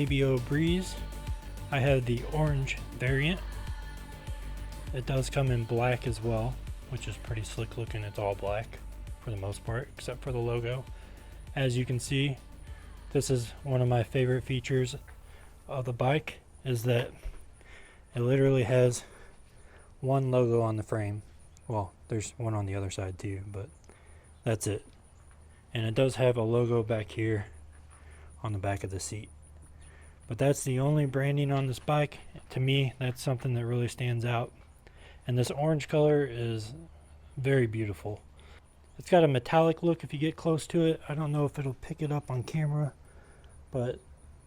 KBO Breeze. I have the orange variant. It does come in black as well, which is pretty slick looking. It's all black for the most part, except for the logo. As you can see, this is one of my favorite features of the bike, is that it literally has one logo on the frame. Well, there's one on the other side too, but that's it. And it does have a logo back here on the back of the seat. But that's the only branding on this bike. To me, that's something that really stands out. And this orange color is very beautiful. It's got a metallic look if you get close to it. I don't know if it'll pick it up on camera, but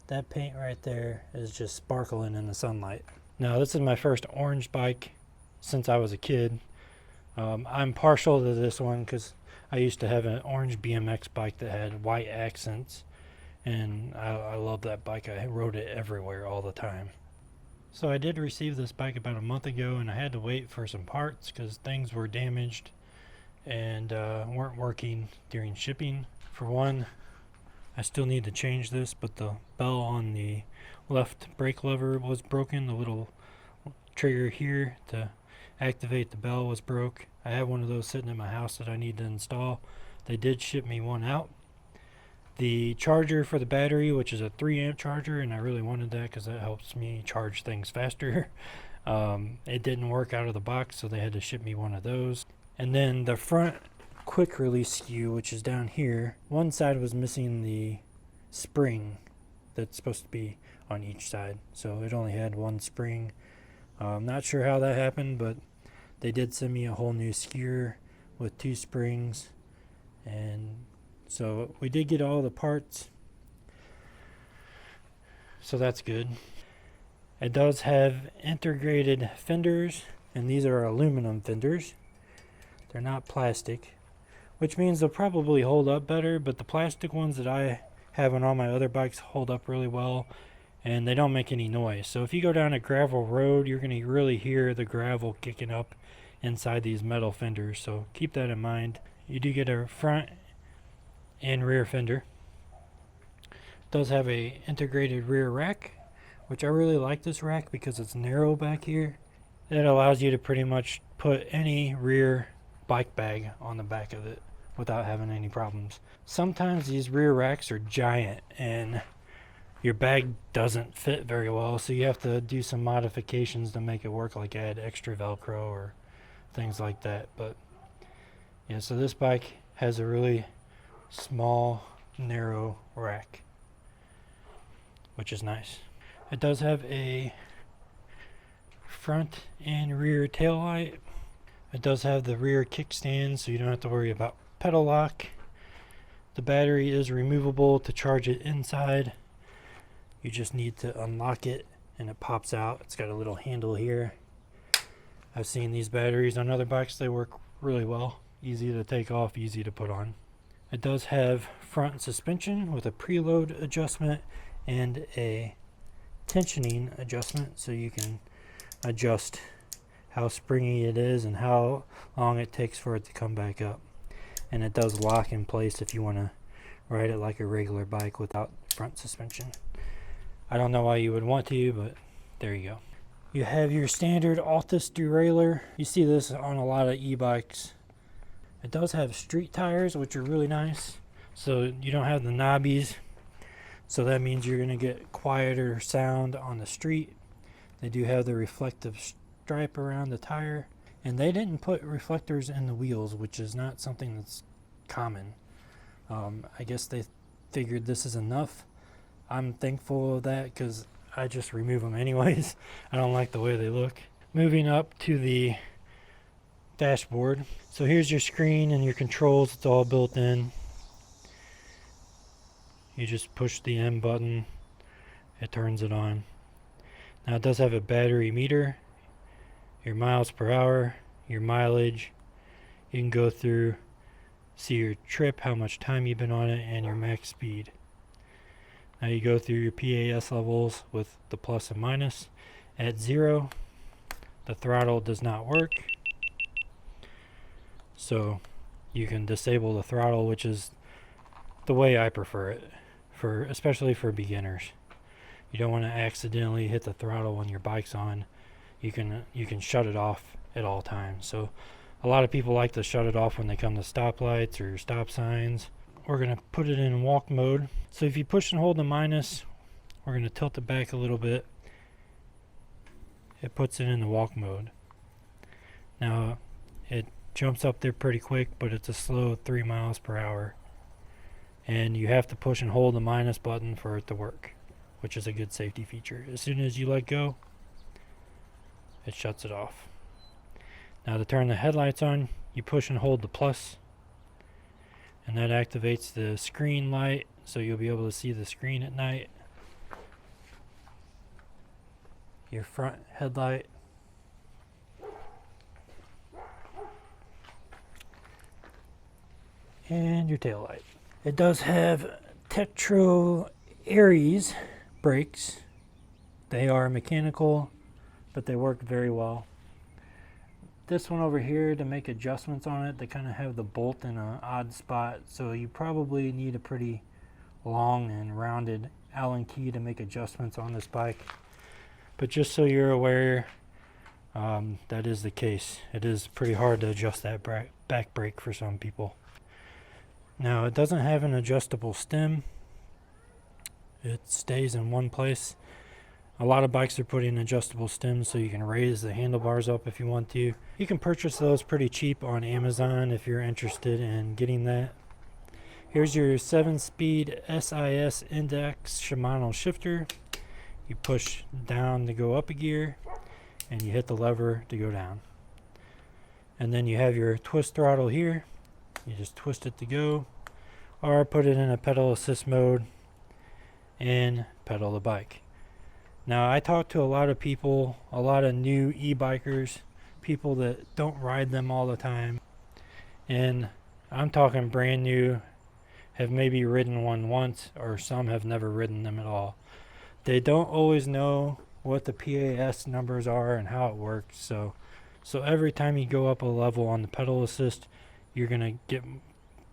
that paint right there is just sparkling in the sunlight. Now, this is my first orange bike since I was a kid. I'm partial to this one because I used to have an orange BMX bike that had white accents, and I love that bike. I rode it everywhere all the time. So I did receive this bike about a month ago, and I had to wait for some parts because things were damaged and weren't working during shipping. For one, I still need to change this, but the bell on the left brake lever was broken. The little trigger here to activate the bell was broke. I have one of those sitting in my house that I need to install. They did ship me one out. The charger for the battery, which is a 3-amp charger, and I really wanted that because that helps me charge things faster. It didn't work out of the box, so they had to ship me one of those. And then the front quick release skew, which is down here, one side was missing the spring that's supposed to be on each side, so it only had one spring. I'm not sure how that happened, but they did send me a whole new skewer with 2 springs, and so we did get all the parts, so that's good. It does have integrated fenders, and these are aluminum fenders. They're not plastic, which means they'll probably hold up better, but the plastic ones that I have on all my other bikes hold up really well, and they don't make any noise. So if you go down a gravel road, you're going to really hear the gravel kicking up inside these metal fenders, so keep that in mind. You do get a front and rear fender. It does have a integrated rear rack, which I really like this rack because it's narrow back here. It allows you to pretty much put any rear bike bag on the back of it without having any problems. Sometimes these rear racks are giant and your bag doesn't fit very well, so you have to do some modifications to make it work, like add extra Velcro or things like that. But yeah, so this bike has a really small, narrow rack, which is nice. It does have a front and rear tail light. It does have the rear kickstand, so you don't have to worry about pedal lock. The battery is removable to charge it inside. You just need to unlock it and it pops out. It's got a little handle here. I've seen these batteries on other bikes. They work really well. Easy to take off, easy to put on. It does have front suspension with a preload adjustment and a tensioning adjustment, so you can adjust how springy it is and how long it takes for it to come back up. And it does lock in place if you want to ride it like a regular bike without front suspension. I don't know why you would want to, but there you go. You have your standard Altus derailleur. You see this on a lot of e-bikes. It does have street tires, which are really nice, so you don't have the knobbies, so that means you're going to get quieter sound on the street. They do have the reflective stripe around the tire, and they didn't put reflectors in the wheels, which is not something that's common. I guess they figured this is enough. I'm thankful of that because I just remove them anyways. I don't like the way they look. Moving up to the dashboard. So here's your screen and your controls. It's all built in. You just push the M button. It turns it on. Now it does have a battery meter, your miles per hour, your mileage. You can go through, see your trip, how much time you've been on it, and your max speed. Now you go through your PAS levels with the plus and minus. At 0, the throttle does not work, so you can disable the throttle, which is the way I prefer it, especially for beginners. You don't want to accidentally hit the throttle when your bike's on. You can shut it off at all times. So a lot of people like to shut it off when they come to stoplights or stop signs. We're going to put it in walk mode. So if you push and hold the minus, we're going to tilt it back a little bit. It puts it in the walk mode. Now it jumps up there pretty quick, but it's a slow 3 miles per hour. And you have to push and hold the minus button for it to work, which is a good safety feature. As soon as you let go, it shuts it off. Now to turn the headlights on, you push and hold the plus, and that activates the screen light, so you'll be able to see the screen at night. Your front headlight. And your tail light. It does have Tektro Aries brakes. They are mechanical, but they work very well. This one over here, to make adjustments on it, they kind of have the bolt in an odd spot, so you probably need a pretty long and rounded Allen key to make adjustments on this bike. But just so you're aware, that is the case. It is pretty hard to adjust that back brake for some people. Now it doesn't have an adjustable stem. It stays in one place. A lot of bikes are putting adjustable stems so you can raise the handlebars up if you want to. You can purchase those pretty cheap on Amazon if you're interested in getting that. Here's your 7-speed SIS index Shimano shifter. You push down to go up a gear, and you hit the lever to go down. And then you have your twist throttle here. You just twist it to go, or put it in a pedal assist mode and pedal the bike. Now I talk to a lot of people, a lot of new e-bikers, people that don't ride them all the time, and I'm talking brand new, have maybe ridden one once, or some have never ridden them at all. They don't always know what the PAS numbers are and how it works, so every time you go up a level on the pedal assist, you're going to get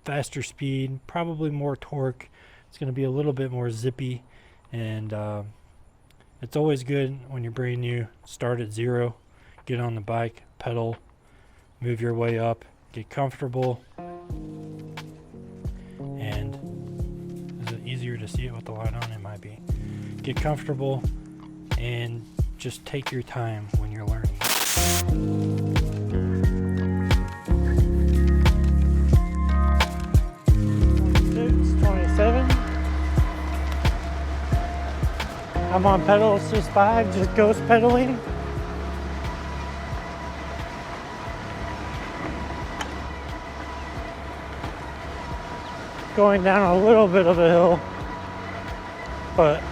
faster speed, probably more torque. It's going to be a little bit more zippy, and it's always good when you're brand new. Start at 0, get on the bike, pedal, move your way up, get comfortable. And is it easier to see it with the light on? It might be. Get comfortable and just take your time when you're learning. 27. I'm on pedal assist 5, just ghost pedaling. Going down a little bit of a hill, but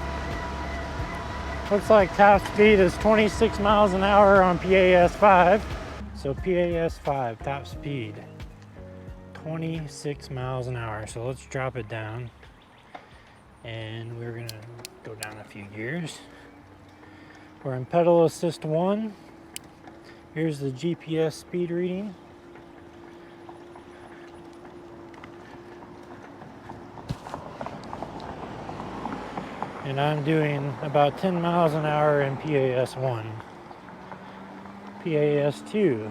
looks like top speed is 26 miles an hour on PAS 5. So PAS 5 top speed, 26 miles an hour. So let's drop it down, and we're gonna go down a few gears. We're in pedal assist 1. Here's the GPS speed reading. And I'm doing about 10 miles an hour in PAS 1. PAS 2.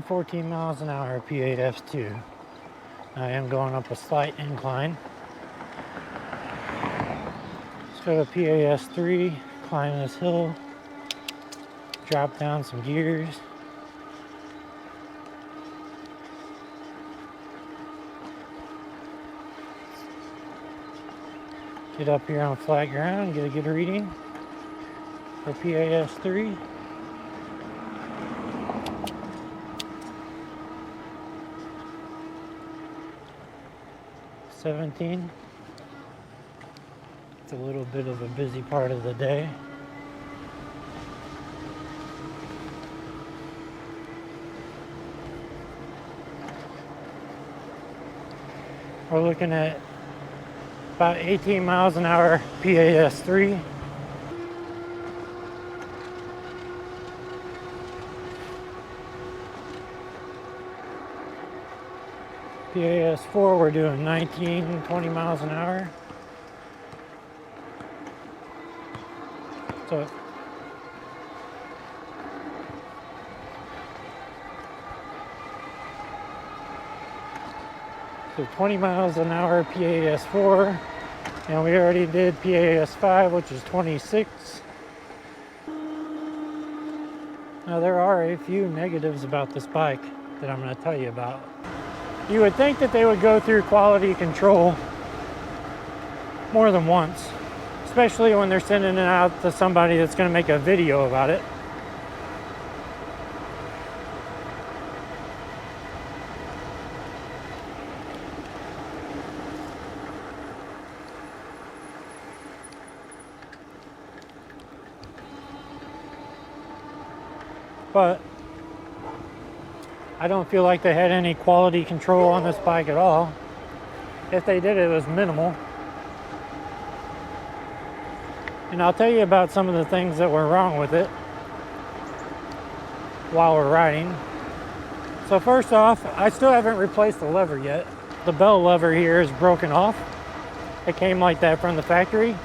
14 miles an hour PAS 2. I am going up a slight incline. Let's go to PAS 3, climb this hill, drop down some gears. Get up here on flat ground, get a good reading for PAS 3. $17. It's a little bit of a busy part of the day. We're looking at about 18 miles an hour PAS 3. PAS4, we're doing 19, 20 miles an hour. So 20 miles an hour PAS4, and we already did PAS5, which is 26. Now there are a few negatives about this bike that I'm going to tell you about. You would think that they would go through quality control more than once, especially when they're sending it out to somebody that's going to make a video about it. But I don't feel like they had any quality control on this bike at all. If they did, it was minimal. And I'll tell you about some of the things that were wrong with it while we're riding. So first off, I still haven't replaced the lever yet. The bell lever here is broken off. It came like that from the factory.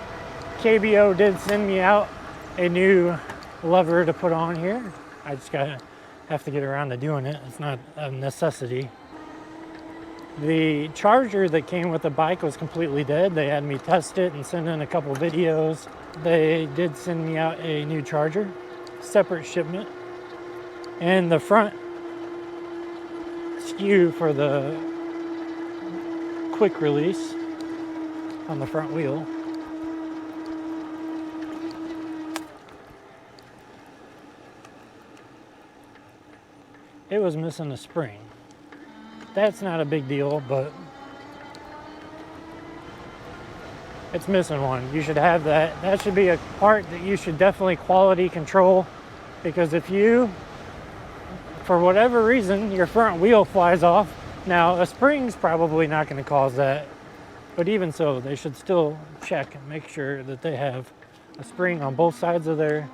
KBO did send me out a new lever to put on here. I just have to get around to doing it. It's not a necessity. The charger that came with the bike was completely dead. They had me test it and send in a couple videos. They did send me out a new charger, separate shipment. And the front skew for the quick release on the front wheel. It was missing a spring. That's not a big deal, but it's missing one. You should have that. That should be a part that you should definitely quality control, because if you, for whatever reason, your front wheel flies off, now a spring's probably not going to cause that, but even so, they should still check and make sure that they have a spring on both sides of their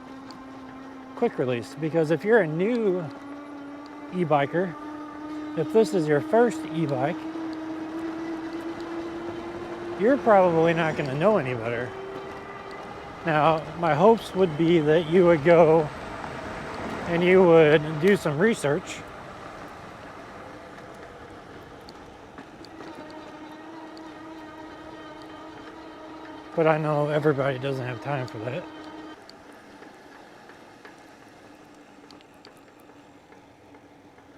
quick release. Because if you're a new e-biker, if this is your first e-bike, you're probably not going to know any better. Now, my hopes would be that you would go and you would do some research. But I know everybody doesn't have time for that.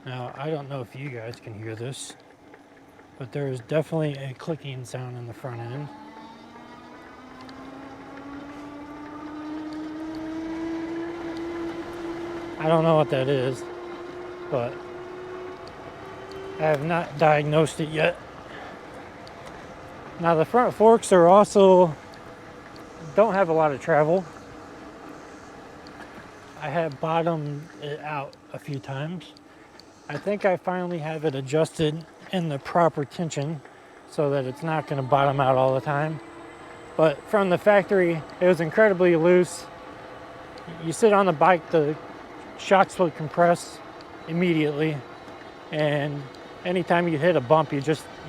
Now, I don't know if you guys can hear this, but there is definitely a clicking sound in the front end. I don't know what that is, but I have not diagnosed it yet. Now, the front forks are also don't have a lot of travel. I have bottomed it out a few times. I think I finally have it adjusted in the proper tension so that it's not going to bottom out all the time. But from the factory, it was incredibly loose. You sit on the bike, the shocks would compress immediately, and anytime you hit a bump, you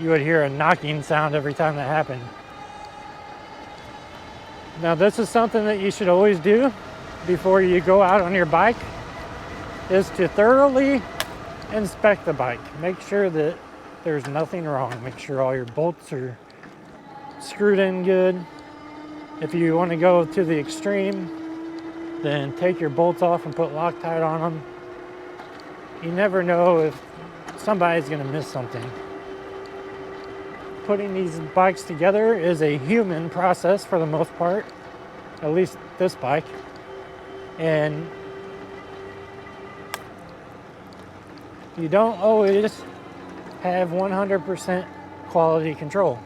would hear a knocking sound every time that happened. Now, this is something that you should always do before you go out on your bike, is to thoroughly inspect the bike. Make sure that there's nothing wrong. Make sure all your bolts are screwed in good. If you want to go to the extreme, then take your bolts off and put Loctite on them. You never know if somebody's going to miss something. Putting these bikes together is a human process for the most part, at least this bike. And you don't always have 100% quality control.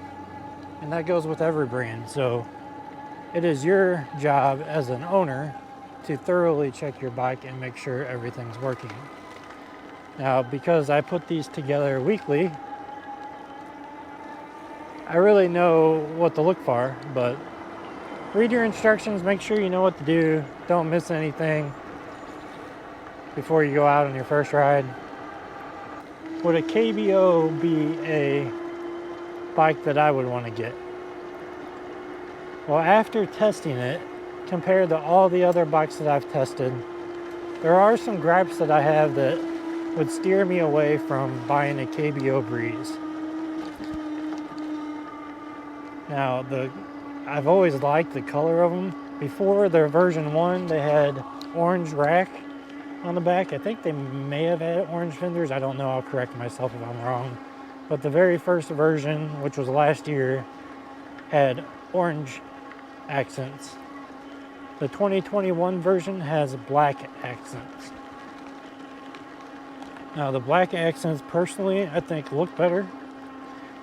And that goes with every brand. So it is your job as an owner to thoroughly check your bike and make sure everything's working. Now, because I put these together weekly, I really know what to look for, but read your instructions, make sure you know what to do, don't miss anything before you go out on your first ride. would a KBO be a bike that I would want to get? Well, after testing it, compared to all the other bikes that I've tested, there are some gripes that I have that would steer me away from buying a KBO Breeze. Now, I've always liked the color of them. Before their version 1, they had orange rack on the back. I think they may have had orange fenders. I don't know. I'll correct myself if I'm wrong. But the very first version, which was last year, had orange accents. The 2021 version has black accents. Now, the black accents, personally, I think look better.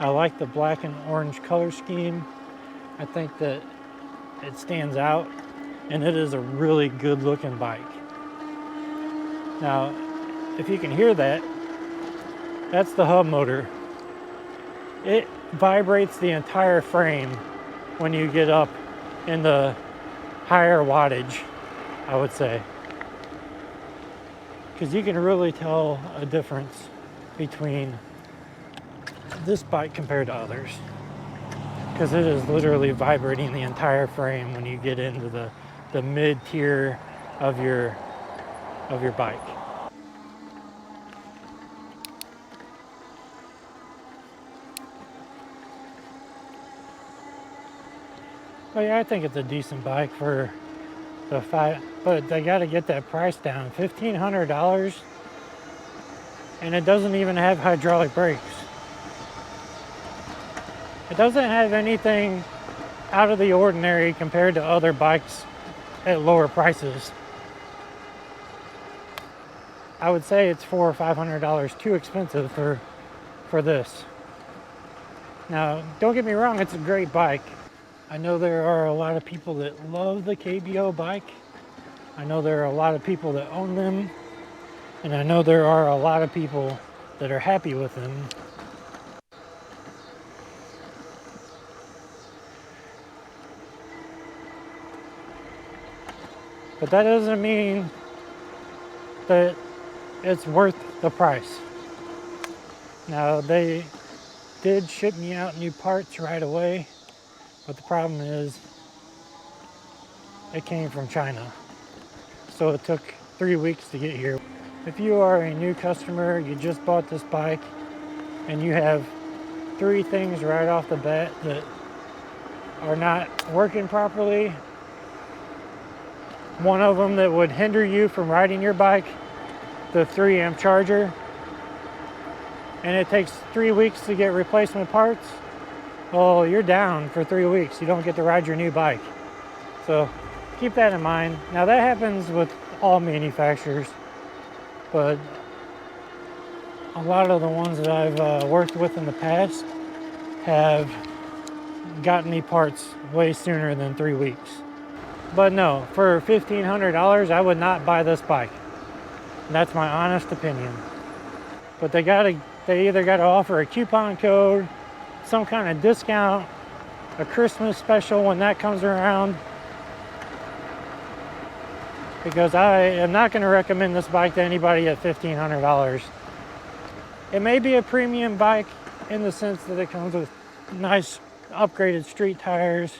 I like the black and orange color scheme. I think that it stands out, and it is a really good looking bike. Now, if you can hear that, that's the hub motor. It vibrates the entire frame when you get up in the higher wattage, I would say. Because you can really tell a difference between this bike compared to others. Because it is literally vibrating the entire frame when you get into the mid-tier of your bike. Well, yeah, I think it's a decent bike for the but they got to get that price down. $1,500, and it doesn't even have hydraulic brakes. It doesn't have anything out of the ordinary compared to other bikes at lower prices. I would say it's $400 or $500 too expensive for this. Now, don't get me wrong, it's a great bike. I know there are a lot of people that love the KBO bike. I know there are a lot of people that own them. And I know there are a lot of people that are happy with them. But that doesn't mean that it's worth the price. Now, they did ship me out new parts right away. But the problem is, it came from China. So it took 3 weeks to get here. If you are a new customer, you just bought this bike, and you have 3 things right off the bat that are not working properly. One of them that would hinder you from riding your bike, the 3-amp charger. And it takes 3 weeks to get replacement parts. Well, you're down for 3 weeks. You don't get to ride your new bike. So keep that in mind. Now, that happens with all manufacturers, but a lot of the ones that I've worked with in the past have gotten me parts way sooner than 3 weeks. But no, for $1,500, I would not buy this bike. And that's my honest opinion. But they either got to offer a coupon code, some kind of discount, a Christmas special when that comes around, because I am not going to recommend this bike to anybody at $1,500. It may be a premium bike in the sense that it comes with nice upgraded street tires,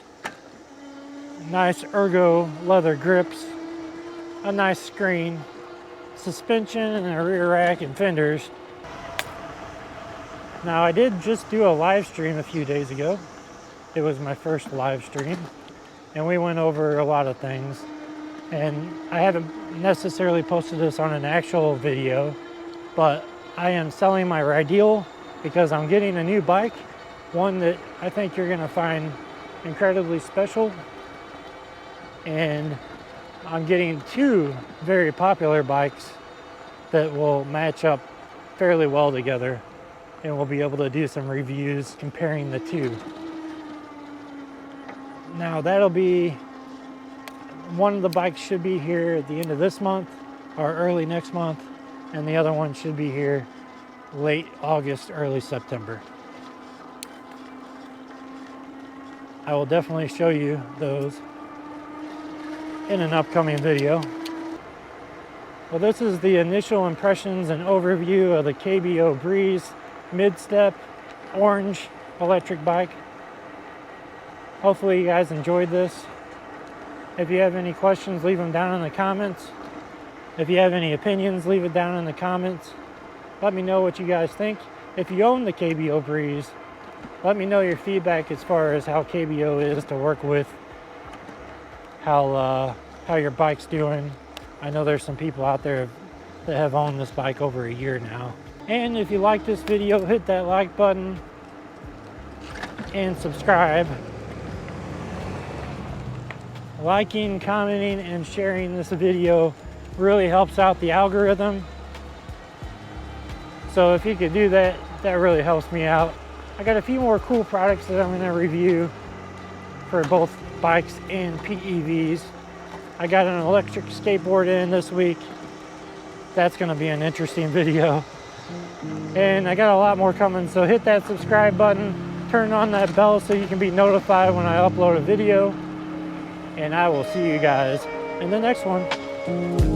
nice ergo leather grips, a nice screen, suspension and a rear rack and fenders. Now, I did just do a live stream a few days ago. It was my first live stream, and we went over a lot of things. And I haven't necessarily posted this on an actual video, but I am selling my Rideal because I'm getting a new bike, one that I think you're going to find incredibly special. And I'm getting 2 very popular bikes that will match up fairly well together. And we'll be able to do some reviews comparing the 2. Now, that'll be, one of the bikes should be here at the end of this month or early next month, and the other one should be here late August, early September. I will definitely show you those in an upcoming video. Well, this is the initial impressions and overview of the KBO Breeze mid-step orange electric bike. Hopefully you guys enjoyed this. If you have any questions, leave them down in the comments. If you have any opinions, leave it down in the comments. Let me know what you guys think. If you own the KBO Breeze, let me know your feedback as far as how KBO is to work with, how your bike's doing. I know there's some people out there that have owned this bike over a year now. And if you like this video, hit that like button and subscribe. Liking, commenting, and sharing this video really helps out the algorithm. So if you could do that, that really helps me out. I got a few more cool products that I'm going to review for both bikes and PEVs. I got an electric skateboard in this week. That's going to be an interesting video. And I got a lot more coming, so hit that subscribe button, turn on that bell so you can be notified when I upload a video. And I will see you guys in the next one.